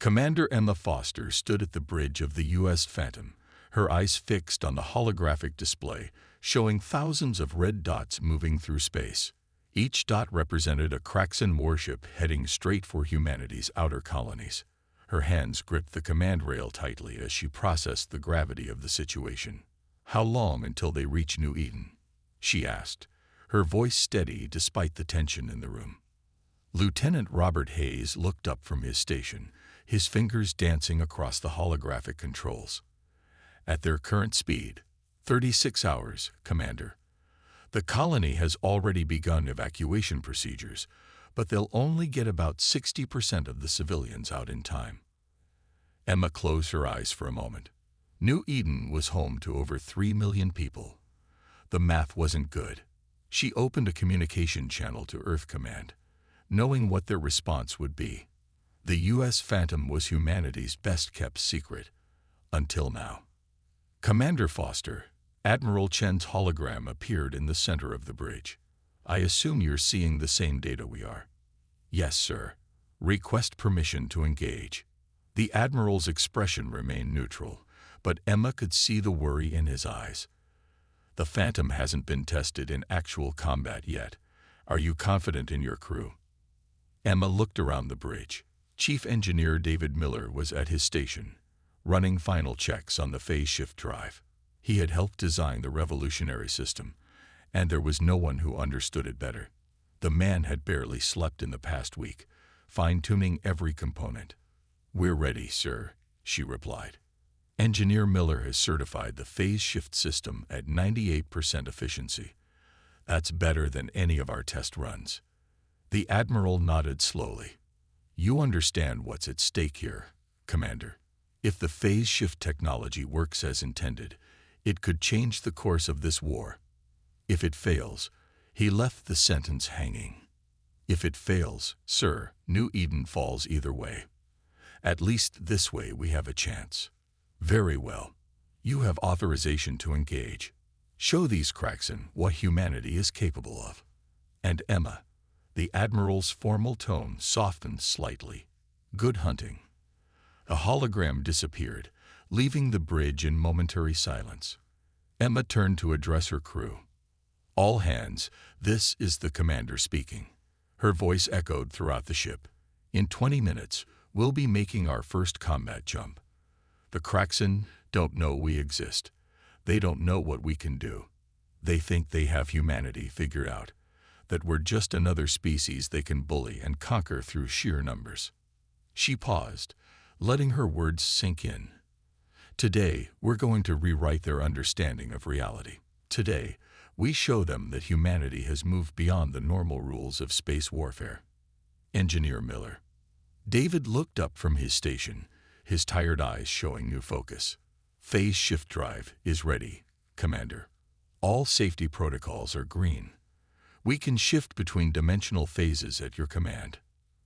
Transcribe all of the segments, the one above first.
Commander Emma Foster stood at the bridge of the U.S. Phantom, her eyes fixed on the holographic display, showing thousands of red dots moving through space. Each dot represented a Kracken warship heading straight for humanity's outer colonies. Her hands gripped the command rail tightly as she processed the gravity of the situation. "How long until they reach New Eden?" she asked, her voice steady despite the tension in the room. Lieutenant Robert Hayes looked up from his station, his fingers dancing across the holographic controls. "At their current speed, 36 hours, Commander. The colony has already begun evacuation procedures, but they'll only get about 60% of the civilians out in time." Emma closed her eyes for a moment. New Eden was home to over 3 million people. The math wasn't good. She opened a communication channel to Earth Command, knowing what their response would be. The U.S. Phantom was humanity's best-kept secret, until now. "Commander Foster," Admiral Chen's hologram appeared in the center of the bridge. "I assume you're seeing the same data we are." "Yes, sir. Request permission to engage." The Admiral's expression remained neutral, but Emma could see the worry in his eyes. "The Phantom hasn't been tested in actual combat yet. Are you confident in your crew?" Emma looked around the bridge. Chief Engineer David Miller was at his station, running final checks on the phase shift drive. He had helped design the revolutionary system, and there was no one who understood it better. The man had barely slept in the past week, fine-tuning every component. "We're ready, sir," she replied. "Engineer Miller has certified the phase shift system at 98% efficiency. That's better than any of our test runs." The Admiral nodded slowly. "You understand what's at stake here, Commander. If the phase shift technology works as intended, it could change the course of this war. If it fails," he left the sentence hanging. "If it fails, sir, New Eden falls either way. At least this way we have a chance." "Very well. You have authorization to engage. Show these Kracken what humanity is capable of." And Emma, the Admiral's formal tone softened slightly. "Good hunting." A hologram disappeared, leaving the bridge in momentary silence. Emma turned to address her crew. "All hands, this is the commander speaking." Her voice echoed throughout the ship. "In 20 minutes, we'll be making our first combat jump. The Kracken don't know we exist. They don't know what we can do. They think they have humanity figured out, that we're just another species they can bully and conquer through sheer numbers." She paused, letting her words sink in. "Today, we're going to rewrite their understanding of reality. Today, we show them that humanity has moved beyond the normal rules of space warfare." Engineer Miller. David looked up from his station, his tired eyes showing new focus. "Phase shift drive is ready, Commander. All safety protocols are green. We can shift between dimensional phases at your command."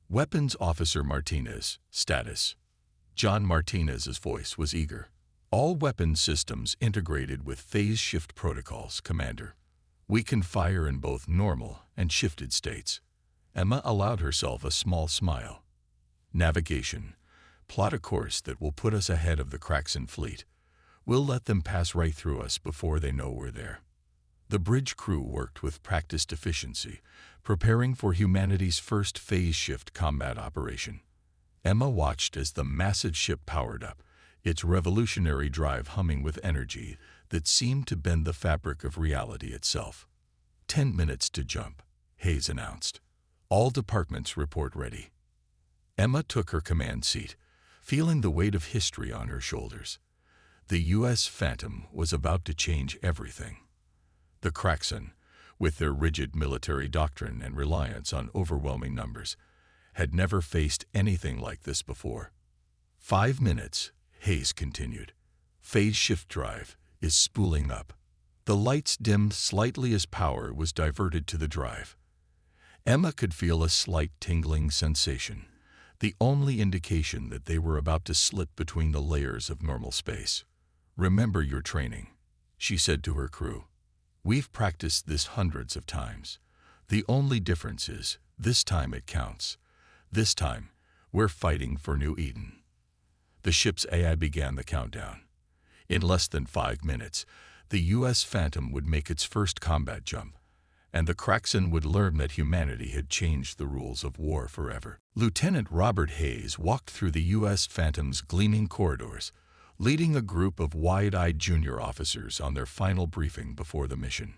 "Weapons Officer Martinez, status." John Martinez's voice was eager. "All weapons systems integrated with phase shift protocols, Commander. We can fire in both normal and shifted states." Emma allowed herself a small smile. "Navigation. Plot a course that will put us ahead of the Kracken fleet. We'll let them pass right through us before they know we're there." The bridge crew worked with practiced efficiency, preparing for humanity's first phase shift combat operation. Emma watched as the massive ship powered up, its revolutionary drive humming with energy that seemed to bend the fabric of reality itself. 10 minutes to jump," Hayes announced. "All departments report ready." Emma took her command seat, feeling the weight of history on her shoulders. The U.S. Phantom was about to change everything. The Kracken, with their rigid military doctrine and reliance on overwhelming numbers, had never faced anything like this before. 5 minutes, Hayes continued. "Phase shift drive is spooling up." The lights dimmed slightly as power was diverted to the drive. Emma could feel a slight tingling sensation, the only indication that they were about to slip between the layers of normal space. "Remember your training," she said to her crew. "We've practiced this hundreds of times. The only difference is, this time it counts. This time, we're fighting for New Eden." The ship's AI began the countdown. In less than 5 minutes, the U.S. Phantom would make its first combat jump, and the Kracken would learn that humanity had changed the rules of war forever. Lieutenant Robert Hayes walked through the U.S. Phantom's gleaming corridors, leading a group of wide-eyed junior officers on their final briefing before the mission.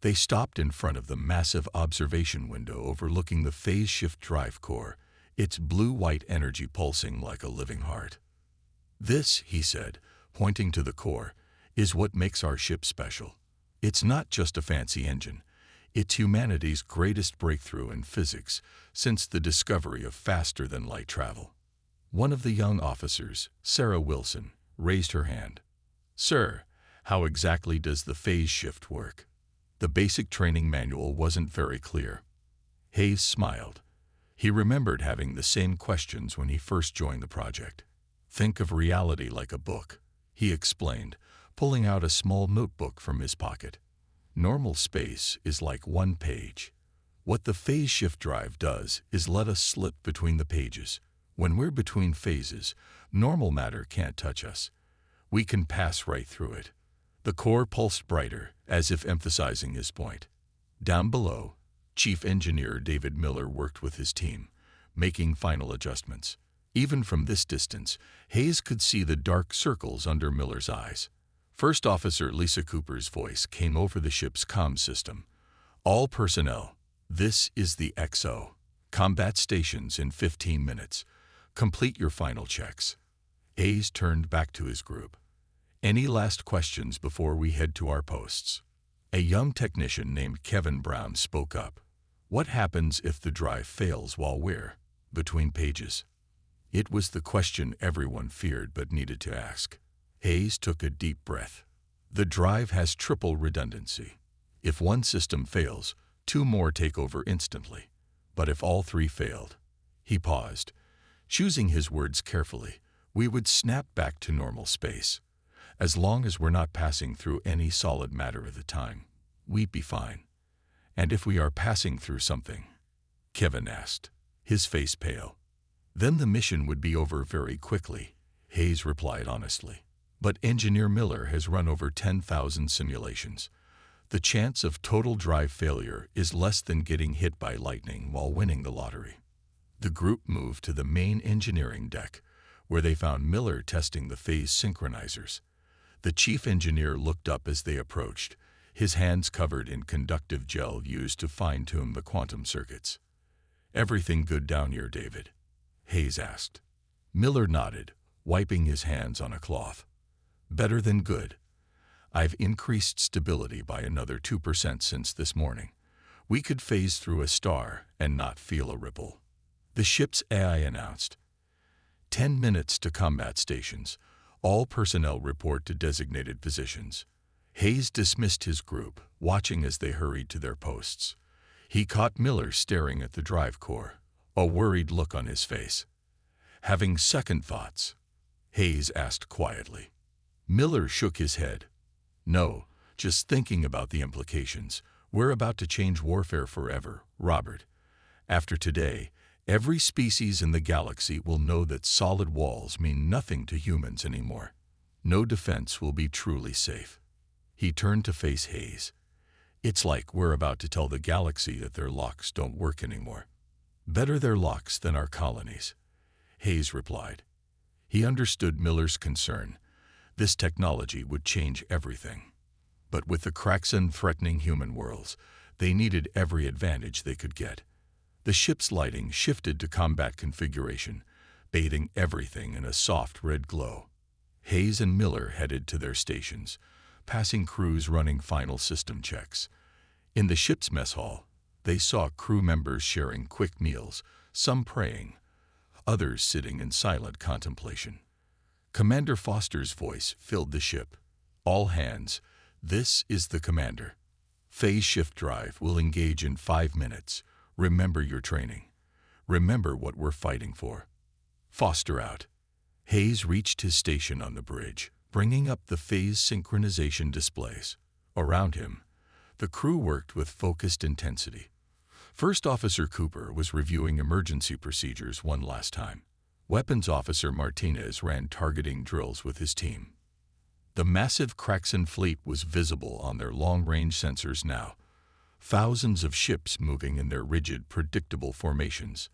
They stopped in front of the massive observation window overlooking the phase shift drive core, its blue-white energy pulsing like a living heart. "This," he said, pointing to the core, "is what makes our ship special. It's not just a fancy engine. It's humanity's greatest breakthrough in physics since the discovery of faster-than-light travel." One of the young officers, Sarah Wilson, raised her hand. "Sir, how exactly does the phase shift work?" The basic training manual wasn't very clear. Hayes smiled. He remembered having the same questions when he first joined the project. "Think of reality like a book," he explained, pulling out a small notebook from his pocket. "Normal space is like one page. What the phase shift drive does is let us slip between the pages. When we're between phases, normal matter can't touch us. We can pass right through it." The core pulsed brighter, as if emphasizing his point. Down below, Chief Engineer David Miller worked with his team, making final adjustments. Even from this distance, Hayes could see the dark circles under Miller's eyes. First Officer Lisa Cooper's voice came over the ship's comm system. "All personnel, this is the XO. Combat stations in 15 minutes. Complete your final checks." Hayes turned back to his group. "Any last questions before we head to our posts?" A young technician named Kevin Brown spoke up. "What happens if the drive fails while we're between pages?" It was the question everyone feared but needed to ask. Hayes took a deep breath. "The drive has triple redundancy. If one system fails, 2 more take over instantly. But if all 3 failed," he paused, choosing his words carefully, "we would snap back to normal space. As long as we're not passing through any solid matter at the time, we'd be fine." "And if we are passing through something?" Kevin asked, his face pale. "Then the mission would be over very quickly," Hayes replied honestly. "But Engineer Miller has run over 10,000 simulations. The chance of total drive failure is less than getting hit by lightning while winning the lottery." The group moved to the main engineering deck, where they found Miller testing the phase synchronizers. The chief engineer looked up as they approached, his hands covered in conductive gel used to fine-tune the quantum circuits. "Everything good down here, David?" Hayes asked. Miller nodded, wiping his hands on a cloth. "Better than good. I've increased stability by another 2% since this morning. We could phase through a star and not feel a ripple." The ship's AI announced. 10 minutes to combat stations. All personnel report to designated positions." Hayes dismissed his group, watching as they hurried to their posts. He caught Miller staring at the drive core, a worried look on his face. "Having second thoughts?" Hayes asked quietly. Miller shook his head. "No, just thinking about the implications. We're about to change warfare forever, Robert. After today, every species in the galaxy will know that solid walls mean nothing to humans anymore. No defense will be truly safe." He turned to face Hayes. "It's like we're about to tell the galaxy that their locks don't work anymore." "Better their locks than our colonies," Hayes replied. He understood Miller's concern. This technology would change everything. But with the Kracken threatening human worlds, they needed every advantage they could get. The ship's lighting shifted to combat configuration, bathing everything in a soft red glow. Hayes and Miller headed to their stations, passing crews running final system checks. In the ship's mess hall, they saw crew members sharing quick meals, some praying, others sitting in silent contemplation. Commander Foster's voice filled the ship. "All hands, this is the commander. Phase shift drive will engage in 5 minutes. Remember your training. Remember what we're fighting for." Foster out. Hayes reached his station on the bridge, bringing up the phase synchronization displays. Around him, the crew worked with focused intensity. First Officer Cooper was reviewing emergency procedures one last time. Weapons Officer Martinez ran targeting drills with his team. The massive Kracken fleet was visible on their long-range sensors now. Thousands of ships moving in their rigid, predictable formations.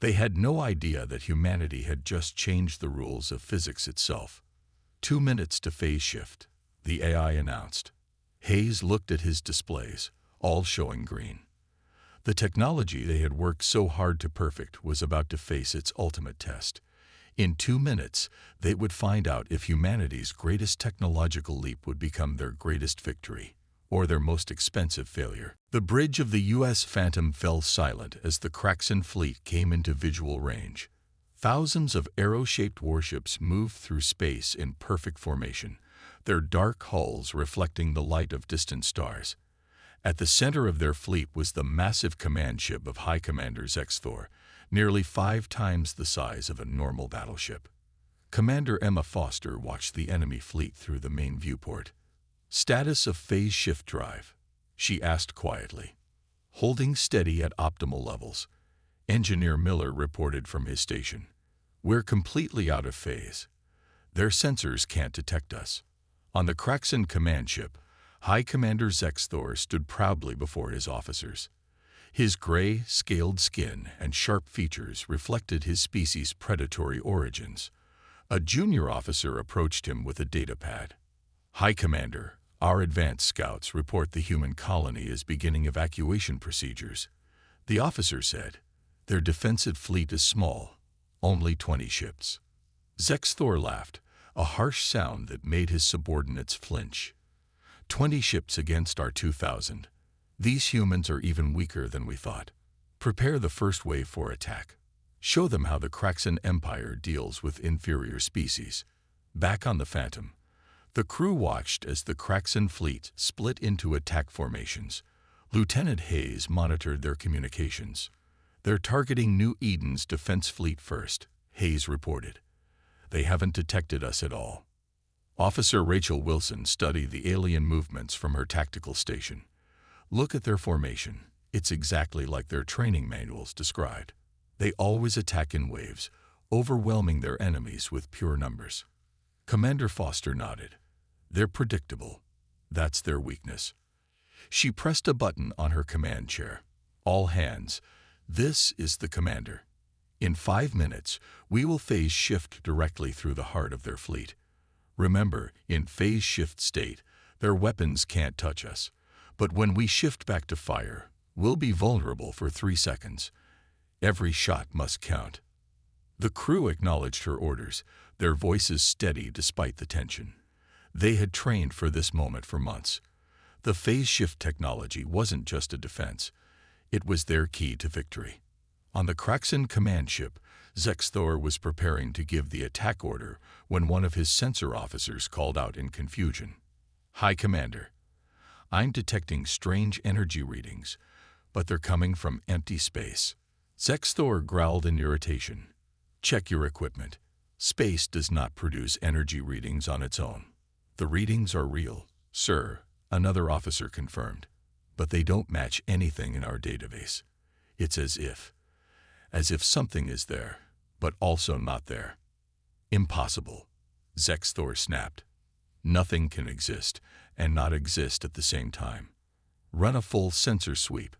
They had no idea that humanity had just changed the rules of physics itself. 2 minutes to phase shift, the AI announced. Hayes looked at his displays, all showing green. The technology they had worked so hard to perfect was about to face its ultimate test. In 2 minutes, they would find out if humanity's greatest technological leap would become their greatest victory, or their most expensive failure. The bridge of the U.S. Phantom fell silent as the Kracken fleet came into visual range. Thousands of arrow-shaped warships moved through space in perfect formation, their dark hulls reflecting the light of distant stars. At the center of their fleet was the massive command ship of High Commander Zexthor, nearly 5 times the size of a normal battleship. Commander Emma Foster watched the enemy fleet through the main viewport. "Status of phase shift drive," she asked quietly. "Holding steady at optimal levels," Engineer Miller reported from his station. "We're completely out of phase. Their sensors can't detect us." On the Kracken command ship, High Commander Zexthor stood proudly before his officers. His gray, scaled skin and sharp features reflected his species' predatory origins. A junior officer approached him with a data pad. "High Commander, our advanced scouts report the human colony is beginning evacuation procedures," the officer said. "Their defensive fleet is small, only 20 ships." Zexthor laughed, a harsh sound that made his subordinates flinch. 20 ships against our 2,000. These humans are even weaker than we thought. Prepare the first wave for attack. Show them how the Kracken Empire deals with inferior species. Back on the Phantom, the crew watched as the Kracken fleet split into attack formations. Lieutenant Hayes monitored their communications. "They're targeting New Eden's defense fleet first," Hayes reported. "They haven't detected us at all." Officer Rachel Wilson studied the alien movements from her tactical station. "Look at their formation. It's exactly like their training manuals described. They always attack in waves, overwhelming their enemies with pure numbers." Commander Foster nodded. "They're predictable. That's their weakness." She pressed a button on her command chair. "All hands. This is the commander. In 5 minutes, we will phase shift directly through the heart of their fleet. Remember, in phase shift state, their weapons can't touch us. But when we shift back to fire, we'll be vulnerable for 3 seconds. Every shot must count." The crew acknowledged her orders, their voices steady despite the tension. They had trained for this moment for months. The phase shift technology wasn't just a defense. It was their key to victory. On the Kracken command ship, Zexthor was preparing to give the attack order when one of his sensor officers called out in confusion. "High Commander, I'm detecting strange energy readings, but they're coming from empty space." Zexthor growled in irritation. "Check your equipment. Space does not produce energy readings on its own." "The readings are real, sir," another officer confirmed, "but they don't match anything in our database. It's as if something is there, but also not there." "Impossible," Zexthor snapped. "Nothing can exist and not exist at the same time. Run a full sensor sweep."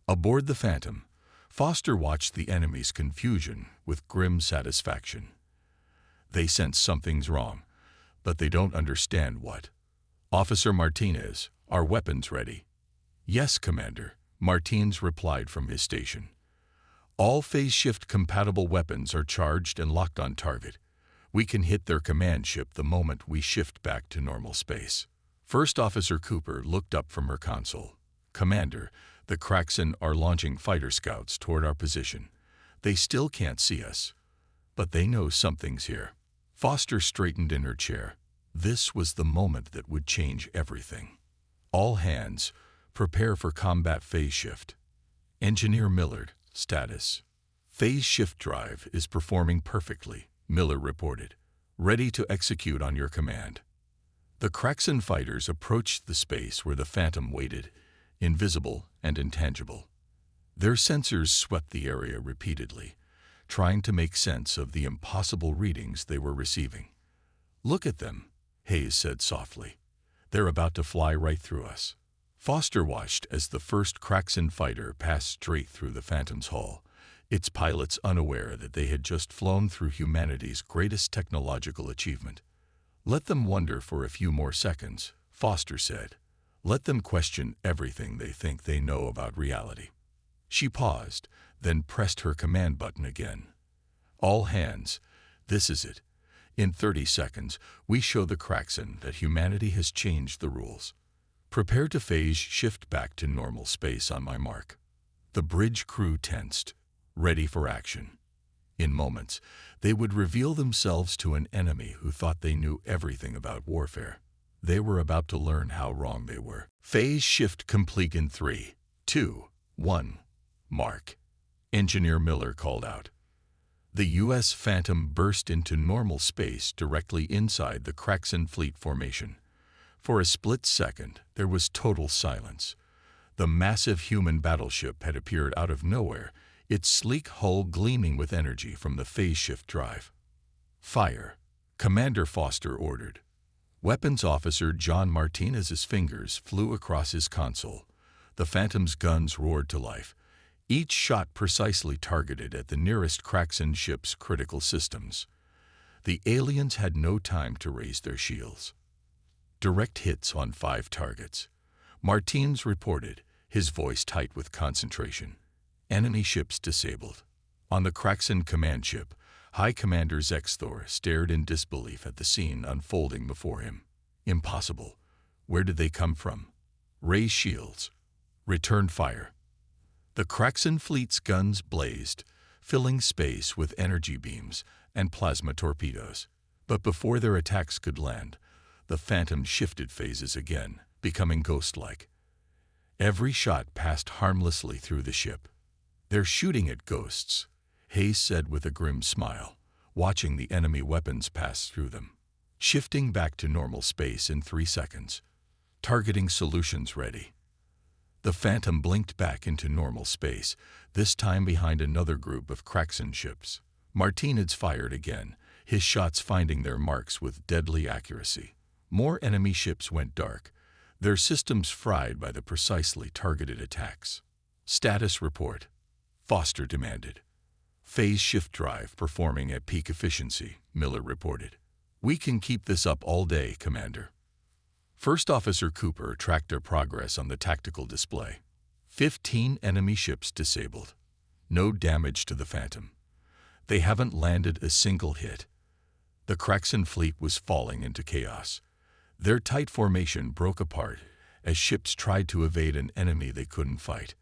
Aboard the Phantom, Foster watched the enemy's confusion with grim satisfaction. They sense something's wrong, but they don't understand what. "Officer Martinez, are weapons ready?" "Yes, Commander," Martinez replied from his station. "All phase shift compatible weapons are charged and locked on target. We can hit their command ship the moment we shift back to normal space." First Officer Cooper looked up from her console. "Commander, the Kracken are launching fighter scouts toward our position. They still can't see us, but they know something's here." Foster straightened in her chair. This was the moment that would change everything. "All hands, prepare for combat phase shift." Engineer Millard, status. "Phase shift drive is performing perfectly," Miller reported. "Ready to execute on your command." The Kracken fighters approached the space where the Phantom waited, invisible and intangible. Their sensors swept the area repeatedly, trying to make sense of the impossible readings they were receiving. "Look at them," Hayes said softly. "They're about to fly right through us." Foster watched as the first Kracken fighter passed straight through the Phantom's hull, its pilots unaware that they had just flown through humanity's greatest technological achievement. "Let them wonder for a few more seconds," Foster said. "Let them question everything they think they know about reality." She paused, then pressed her command button again. "All hands, this is it. In 30 seconds, we show the Kracken that humanity has changed the rules. Prepare to phase shift back to normal space on my mark." The bridge crew tensed, ready for action. In moments, they would reveal themselves to an enemy who thought they knew everything about warfare. They were about to learn how wrong they were. "Phase shift complete in 3, 2, 1, mark," Engineer Miller called out. The U.S. Phantom burst into normal space directly inside the Kracken fleet formation. For a split second, there was total silence. The massive human battleship had appeared out of nowhere, its sleek hull gleaming with energy from the phase shift drive. "Fire," Commander Foster ordered. Weapons Officer John Martinez's fingers flew across his console. The Phantom's guns roared to life, each shot precisely targeted at the nearest Kracken ship's critical systems. The aliens had no time to raise their shields. "Direct hits on 5 targets," Martinez reported, his voice tight with concentration. "Enemy ships disabled." On the Kracken command ship, High Commander Zexthor stared in disbelief at the scene unfolding before him. "Impossible. Where did they come from?" "Raise shields. Return fire." The Kracken fleet's guns blazed, filling space with energy beams and plasma torpedoes. But before their attacks could land, the Phantom shifted phases again, becoming ghost-like. Every shot passed harmlessly through the ship. "They're shooting at ghosts," Hayes said with a grim smile, watching the enemy weapons pass through them. "Shifting back to normal space in 3 seconds. Targeting solutions ready." The Phantom blinked back into normal space, this time behind another group of Kracken ships. Martinez fired again, his shots finding their marks with deadly accuracy. More enemy ships went dark, their systems fried by the precisely targeted attacks. "Status report," Foster demanded. "Phase shift drive performing at peak efficiency," Miller reported. "We can keep this up all day, Commander." First Officer Cooper tracked their progress on the tactical display. 15 enemy ships disabled. No damage to the Phantom. They haven't landed a single hit. The Kracken fleet was falling into chaos. Their tight formation broke apart as ships tried to evade an enemy they couldn't fight.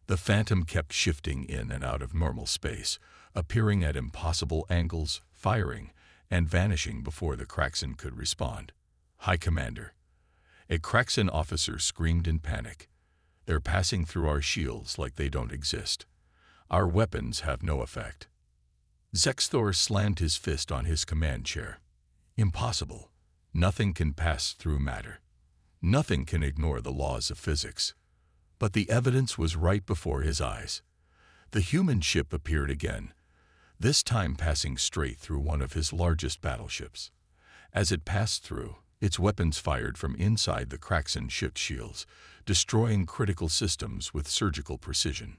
The Phantom kept shifting in and out of normal space, appearing at impossible angles, firing, and vanishing before the Kracken could respond. "High Commander," a Kracken officer screamed in panic. "They're passing through our shields like they don't exist. Our weapons have no effect." Zexthor slammed his fist on his command chair. "Impossible. Nothing can pass through matter. Nothing can ignore the laws of physics." But the evidence was right before his eyes. The human ship appeared again, this time passing straight through one of his largest battleships. As it passed through, its weapons fired from inside the Kracken ship's shields, destroying critical systems with surgical precision.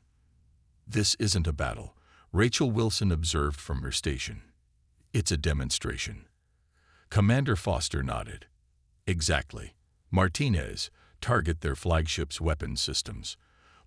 "This isn't a battle," Rachel Wilson observed from her station. "It's a demonstration." Commander Foster nodded. "Exactly. Martinez, target their flagship's weapons systems.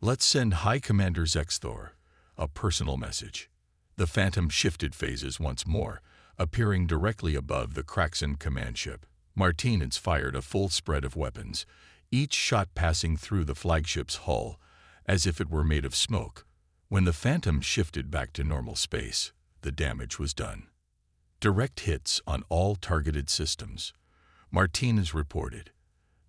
Let's send High Commander Zexthor a personal message." The Phantom shifted phases once more, appearing directly above the Kracken command ship. Martinez fired a full spread of weapons, each shot passing through the flagship's hull as if it were made of smoke. When the Phantom shifted back to normal space, the damage was done. "Direct hits on all targeted systems," Martinez reported.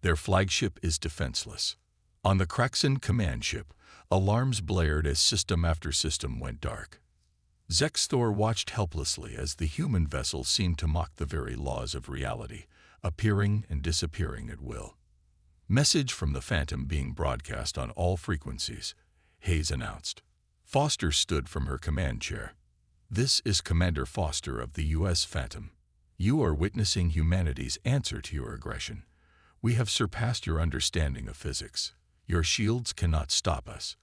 "Their flagship is defenseless." On the Kracken command ship, alarms blared as system after system went dark. Zexthor watched helplessly as the human vessel seemed to mock the very laws of reality, appearing and disappearing at will. "Message from the Phantom being broadcast on all frequencies," Hayes announced. Foster stood from her command chair. This is Commander Foster of the U.S. Phantom. You are witnessing humanity's answer to your aggression. We have surpassed your understanding of physics. Your shields cannot stop us.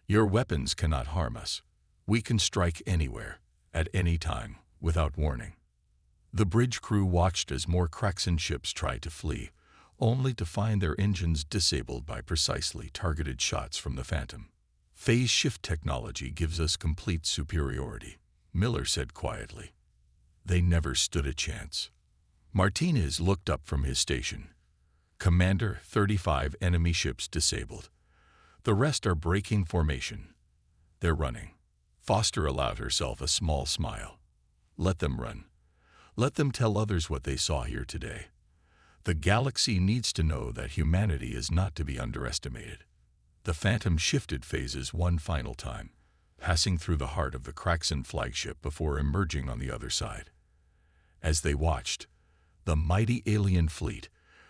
Your weapons cannot harm us. We can strike anywhere, at any time, without warning. The bridge crew watched as more Kracken ships tried to flee, only to find their engines disabled by precisely targeted shots from the Phantom. Phase shift technology gives us complete superiority, Miller said quietly. They never stood a chance. Martinez looked up from his station. Commander, 35 enemy ships disabled. The rest are breaking formation. They're running. Foster allowed herself a small smile. Let them run. Let them tell others what they saw here today. The galaxy needs to know that humanity is not to be underestimated. The Phantom shifted phases one final time, passing through the heart of the Kracken flagship before emerging on the other side. As they watched, the mighty alien fleet,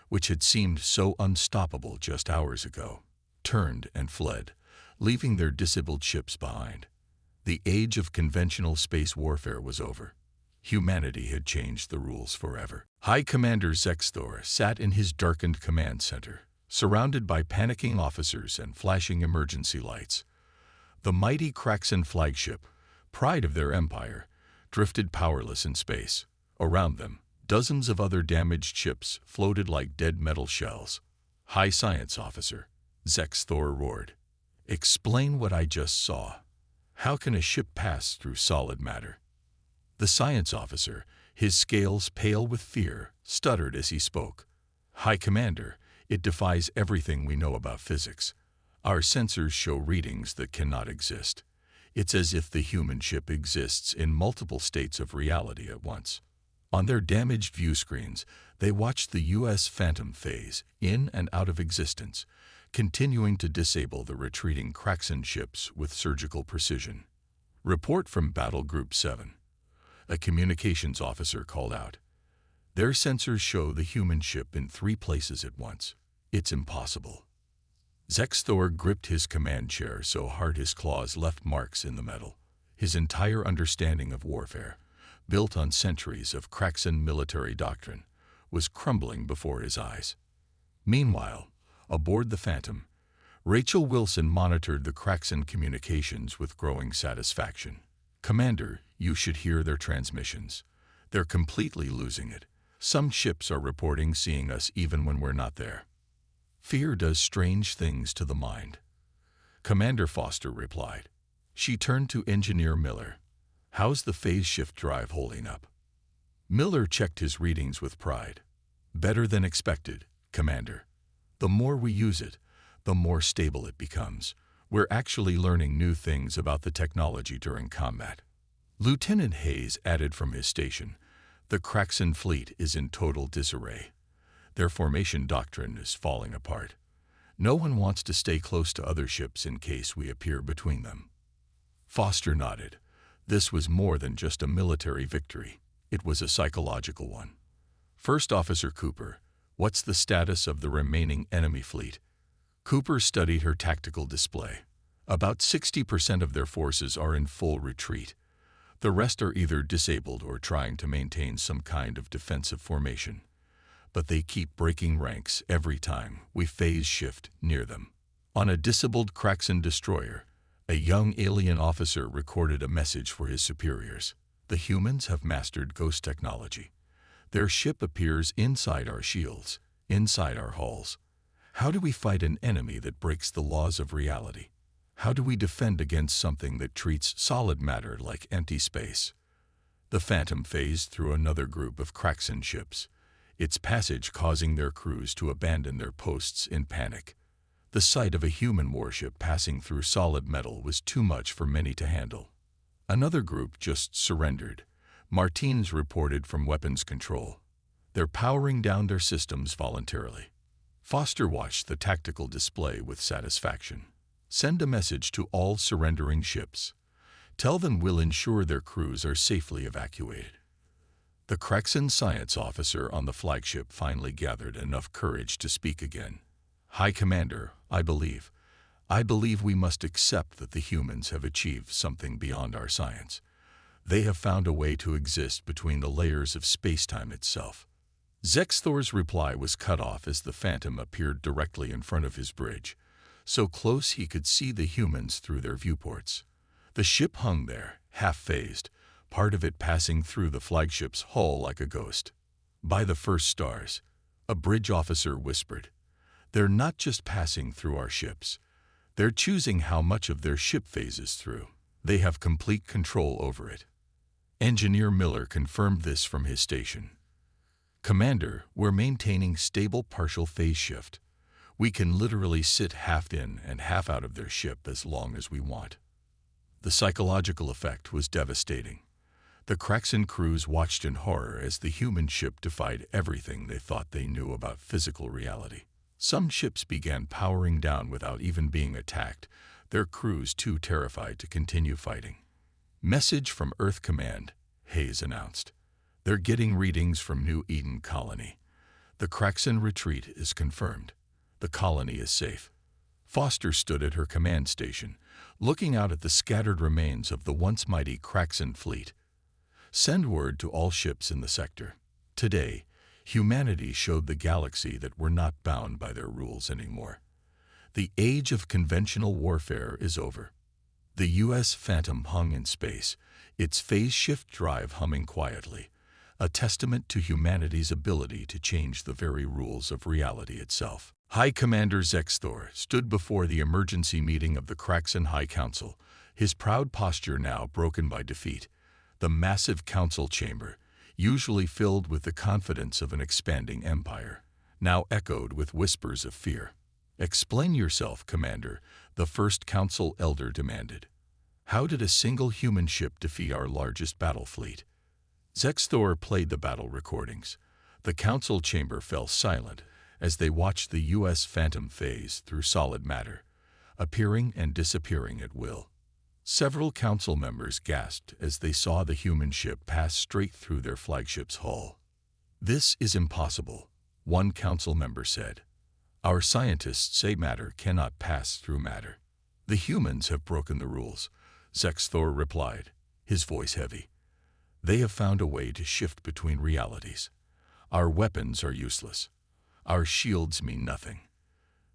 which had seemed so unstoppable just hours ago, turned and fled, leaving their disabled ships behind. The age of conventional space warfare was over. Humanity had changed the rules forever. High Commander Zexthor sat in his darkened command center, surrounded by panicking officers and flashing emergency lights. The mighty Kracken flagship, pride of their empire, drifted powerless in space. Around them, dozens of other damaged ships floated like dead metal shells. High Science Officer, Zexthor roared. Explain what I just saw. How can a ship pass through solid matter? The science officer, his scales pale with fear, stuttered as he spoke. High Commander, it defies everything we know about physics. Our sensors show readings that cannot exist. It's as if the human ship exists in multiple states of reality at once. On their damaged view screens, they watched the U.S. Phantom phase in and out of existence, continuing to disable the retreating Kracken ships with surgical precision. Report from Battle Group 7. A communications officer called out. Their sensors show the human ship in 3 places at once. It's impossible. Zexthor gripped his command chair so hard his claws left marks in the metal. His entire understanding of warfare, built on centuries of Kracken military doctrine, was crumbling before his eyes. Meanwhile, aboard the Phantom, Rachel Wilson monitored the Kracken communications with growing satisfaction. Commander, you should hear their transmissions. They're completely losing it. Some ships are reporting seeing us even when we're not there. Fear does strange things to the mind. Commander Foster replied. She turned to Engineer Miller. How's the phase shift drive holding up? Miller checked his readings with pride. Better than expected, Commander. The more we use it, the more stable it becomes. We're actually learning new things about the technology during combat. Lieutenant Hayes added from his station, the Kracken fleet is in total disarray. Their formation doctrine is falling apart. No one wants to stay close to other ships in case we appear between them. Foster nodded. This was more than just a military victory. It was a psychological one. First Officer Cooper, what's the status of the remaining enemy fleet? Cooper studied her tactical display. About 60% of their forces are in full retreat. The rest are either disabled or trying to maintain some kind of defensive formation. But they keep breaking ranks every time we phase shift near them. On a disabled Kracken destroyer, a young alien officer recorded a message for his superiors. The humans have mastered ghost technology. Their ship appears inside our shields, inside our hulls. How do we fight an enemy that breaks the laws of reality? How do we defend against something that treats solid matter like empty space? The Phantom phased through another group of Kracken ships, its passage causing their crews to abandon their posts in panic. The sight of a human warship passing through solid metal was too much for many to handle. Another group just surrendered. Martins reported from weapons control. They're powering down their systems voluntarily. Foster watched the tactical display with satisfaction. Send a message to all surrendering ships. Tell them we'll ensure their crews are safely evacuated. The Kracken science officer on the flagship finally gathered enough courage to speak again. High Commander, I believe we must accept that the humans have achieved something beyond our science. They have found a way to exist between the layers of space-time itself. Zexthor's reply was cut off as the Phantom appeared directly in front of his bridge, so close he could see the humans through their viewports. The ship hung there, half-phased, part of it passing through the flagship's hull like a ghost. By the first stars, a bridge officer whispered, "They're not just passing through our ships. They're choosing how much of their ship phases through. They have complete control over it." Engineer Miller confirmed this from his station. "Commander, we're maintaining stable partial phase shift. We can literally sit half in and half out of their ship as long as we want." The psychological effect was devastating. The Kracken crews watched in horror as the human ship defied everything they thought they knew about physical reality. Some ships began powering down without even being attacked, their crews too terrified to continue fighting. "Message from Earth Command," Hayes announced. "They're getting readings from New Eden Colony. The Kracken retreat is confirmed. The colony is safe." Foster stood at her command station, looking out at the scattered remains of the once mighty Kracken fleet. "Send word to all ships in the sector. Today, humanity showed the galaxy that we're not bound by their rules anymore. The age of conventional warfare is over." The U.S. Phantom hung in space, its phase shift drive humming quietly, a testament to humanity's ability to change the very rules of reality itself. High Commander Zexthor stood before the emergency meeting of the Kracken High Council, his proud posture now broken by defeat. The massive council chamber, usually filled with the confidence of an expanding empire, now echoed with whispers of fear. "Explain yourself, Commander," the first council elder demanded. "How did a single human ship defeat our largest battle fleet?" Zexthor played the battle recordings. The council chamber fell silent as they watched the U.S. Phantom phase through solid matter, appearing and disappearing at will. Several council members gasped as they saw the human ship pass straight through their flagship's hull. "This is impossible," one council member said. "Our scientists say matter cannot pass through matter." "The humans have broken the rules," Zexthor replied, his voice heavy. "They have found a way to shift between realities. Our weapons are useless. Our shields mean nothing.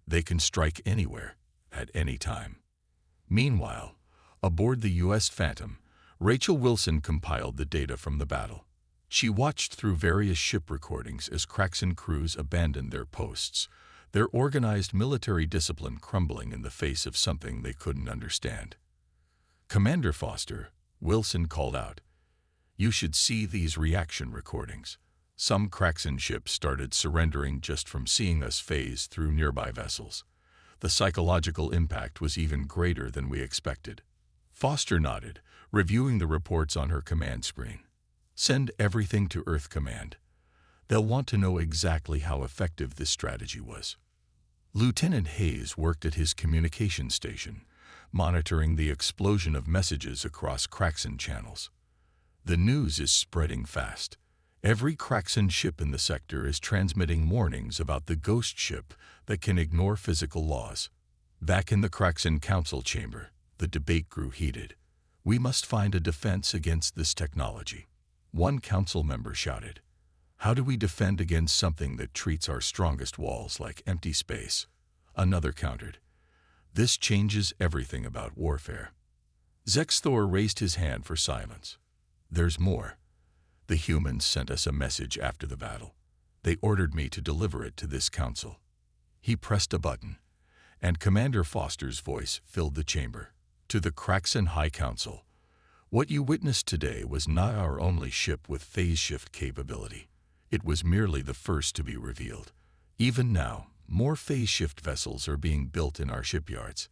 They can strike anywhere, at any time." Meanwhile, aboard the U.S. Phantom, Rachel Wilson compiled the data from the battle. She watched through various ship recordings as Kracken crews abandoned their posts, their organized military discipline crumbling in the face of something they couldn't understand. "Commander Foster," Wilson called out, "you should see these reaction recordings. Some Kracken ships started surrendering just from seeing us phase through nearby vessels. The psychological impact was even greater than we expected." Foster nodded, reviewing the reports on her command screen. "Send everything to Earth Command. They'll want to know exactly how effective this strategy was." Lieutenant Hayes worked at his communication station, monitoring the explosion of messages across Kracken channels. "The news is spreading fast. Every Kracken ship in the sector is transmitting warnings about the ghost ship that can ignore physical laws." Back in the Kracken Council chamber, the debate grew heated. "We must find a defense against this technology." One council member shouted, "How do we defend against something that treats our strongest walls like empty space?" Another countered, "This changes everything about warfare." Zexthor raised his hand for silence. "There's more. The humans sent us a message after the battle. They ordered me to deliver it to this council." He pressed a button, and Commander Foster's voice filled the chamber. "To the Kracken High Council, what you witnessed today was not our only ship with phase shift capability. It was merely the first to be revealed. Even now, more phase shift vessels are being built in our shipyards.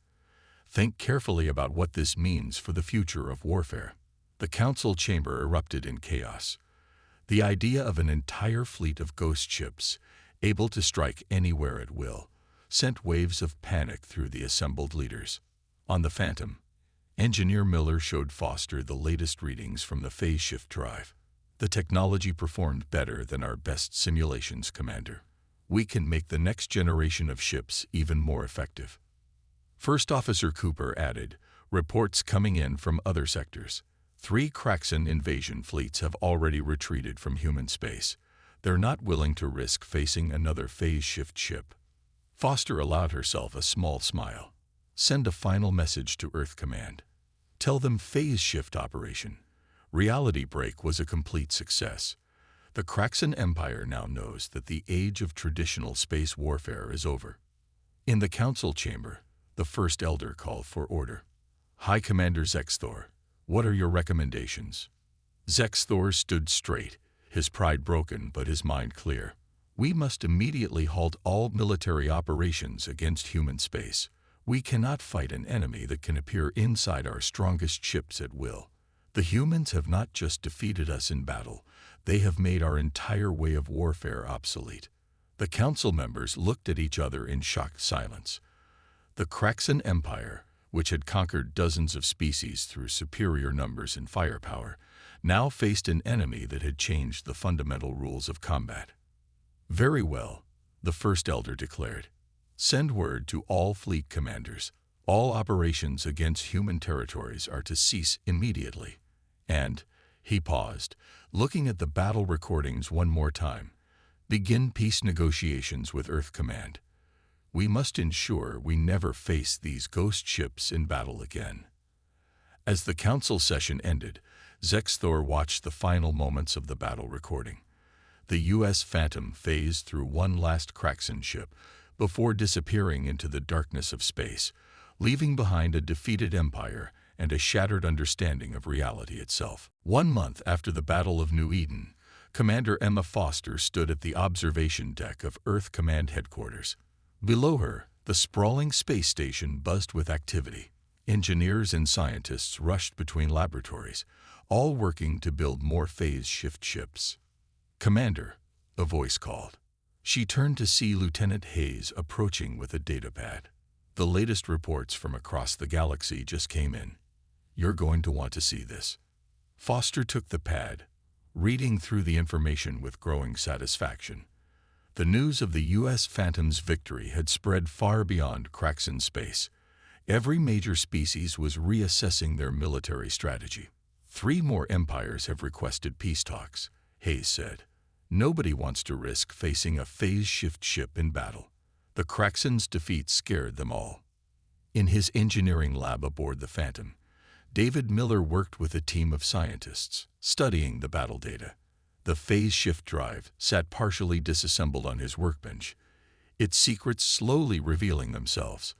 Think carefully about what this means for the future of warfare." The council chamber erupted in chaos. The idea of an entire fleet of ghost ships, able to strike anywhere at will, sent waves of panic through the assembled leaders. On the Phantom, Engineer Miller showed Foster the latest readings from the phase shift drive. "The technology performed better than our best simulations, Commander. We can make the next generation of ships even more effective." First Officer Cooper added, reports coming in from other sectors. 3 Kracken invasion fleets have already retreated from human space. They're not willing to risk facing another phase shift ship. Foster allowed herself a small smile. Send a final message to Earth Command. Tell them phase shift operation. Reality break was a complete success. The Kracken Empire now knows that the age of traditional space warfare is over. In the council chamber, the First Elder called for order. High Commander Zexthor, what are your recommendations? Zexthor stood straight, his pride broken but his mind clear. We must immediately halt all military operations against human space. We cannot fight an enemy that can appear inside our strongest ships at will. The humans have not just defeated us in battle, they have made our entire way of warfare obsolete. The council members looked at each other in shocked silence. The Kracken Empire, which had conquered dozens of species through superior numbers and firepower, now faced an enemy that had changed the fundamental rules of combat. Very well, the First Elder declared. Send word to all fleet commanders. All operations against human territories are to cease immediately. And, he paused, looking at the battle recordings one more time, begin peace negotiations with Earth Command. We must ensure we never face these ghost ships in battle again. As the council session ended, Zexthor watched the final moments of the battle recording. The U.S. Phantom phased through one last Kracken ship before disappearing into the darkness of space, leaving behind a defeated empire and a shattered understanding of reality itself. 1 month after the Battle of New Eden, Commander Emma Foster stood at the observation deck of Earth Command Headquarters. Below her, the sprawling space station buzzed with activity. Engineers and scientists rushed between laboratories, all working to build more phase shift ships. Commander, a voice called. She turned to see Lieutenant Hayes approaching with a datapad. The latest reports from across the galaxy just came in. You're going to want to see this. Foster took the pad, reading through the information with growing satisfaction. The news of the U.S. Phantom's victory had spread far beyond Kracken space. Every major species was reassessing their military strategy. 3 more empires have requested peace talks, Hayes said. Nobody wants to risk facing a phase shift ship in battle. The Kracken's defeat scared them all. In his engineering lab aboard the Phantom, David Miller worked with a team of scientists, studying the battle data. The phase shift drive sat partially disassembled on his workbench, its secrets slowly revealing themselves.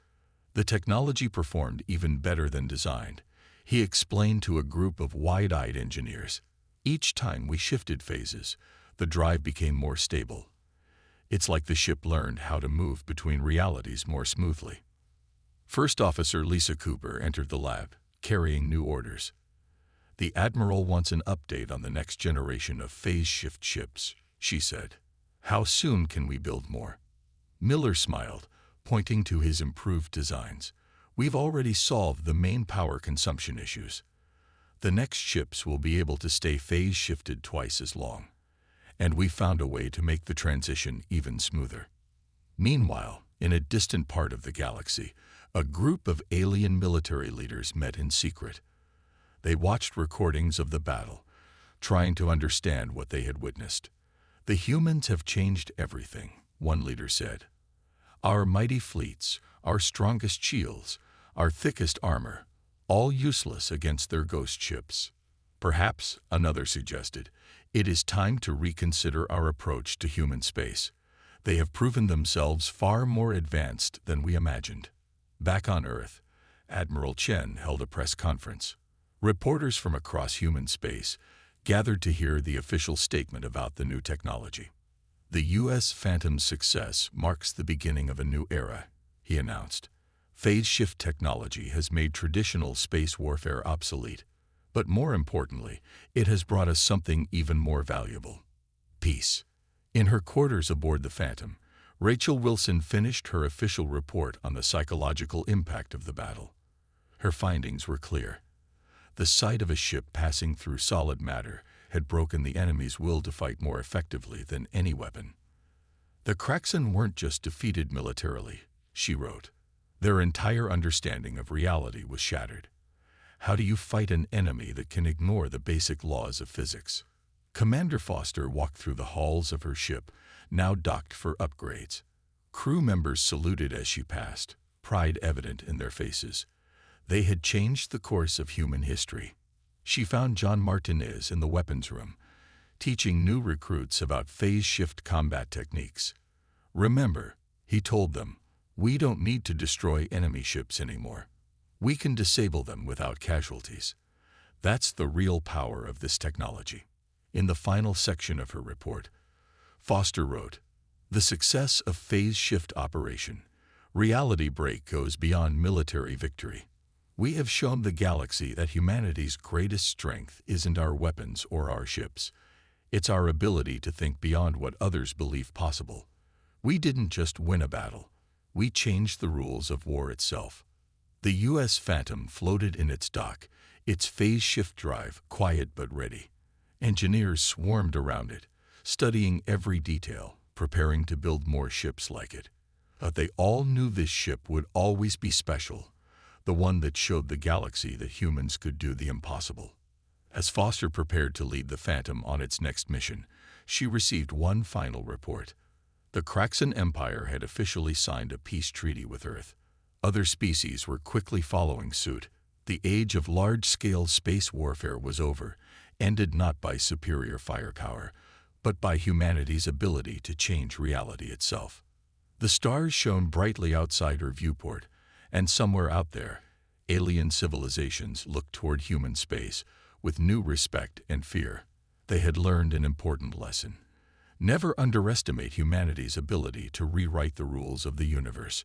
The technology performed even better than designed, he explained to a group of wide-eyed engineers. Each time we shifted phases, the drive became more stable. It's like the ship learned how to move between realities more smoothly. First Officer Lisa Cooper entered the lab, carrying new orders. The Admiral wants an update on the next generation of phase shift ships, she said. How soon can we build more? Miller smiled, pointing to his improved designs. We've already solved the main power consumption issues. The next ships will be able to stay phase shifted twice as long. And we found a way to make the transition even smoother. Meanwhile, in a distant part of the galaxy, a group of alien military leaders met in secret. They watched recordings of the battle, trying to understand what they had witnessed. The humans have changed everything, one leader said. Our mighty fleets, our strongest shields, our thickest armor, all useless against their ghost ships. Perhaps, another suggested, it is time to reconsider our approach to human space. They have proven themselves far more advanced than we imagined. Back on Earth, Admiral Chen held a press conference. Reporters from across human space gathered to hear the official statement about the new technology. The U.S. Phantom's success marks the beginning of a new era, he announced. Phase shift technology has made traditional space warfare obsolete, but more importantly, it has brought us something even more valuable: peace. In her quarters aboard the Phantom, Rachel Wilson finished her official report on the psychological impact of the battle. Her findings were clear. The sight of a ship passing through solid matter had broken the enemy's will to fight more effectively than any weapon. The Kracken weren't just defeated militarily, she wrote. Their entire understanding of reality was shattered. How do you fight an enemy that can ignore the basic laws of physics? Commander Foster walked through the halls of her ship, now docked for upgrades. Crew members saluted as she passed, pride evident in their faces. They had changed the course of human history. She found John Martinez in the weapons room, teaching new recruits about phase shift combat techniques. Remember, he told them, we don't need to destroy enemy ships anymore. We can disable them without casualties. That's the real power of this technology. In the final section of her report, Foster wrote, "The success of phase shift operation. Reality break goes beyond military victory. We have shown the galaxy that humanity's greatest strength isn't our weapons or our ships. It's our ability to think beyond what others believe possible. We didn't just win a battle. We changed the rules of war itself." The U.S. Phantom floated in its dock, its phase shift drive quiet but ready. Engineers swarmed around it, studying every detail, preparing to build more ships like it. But they all knew this ship would always be special, the one that showed the galaxy that humans could do the impossible. As Foster prepared to lead the Phantom on its next mission, she received one final report. The Kracken Empire had officially signed a peace treaty with Earth. Other species were quickly following suit. The age of large-scale space warfare was over, ended not by superior firepower, but by humanity's ability to change reality itself. The stars shone brightly outside her viewport, and somewhere out there, alien civilizations looked toward human space with new respect and fear. They had learned an important lesson. Never underestimate humanity's ability to rewrite the rules of the universe.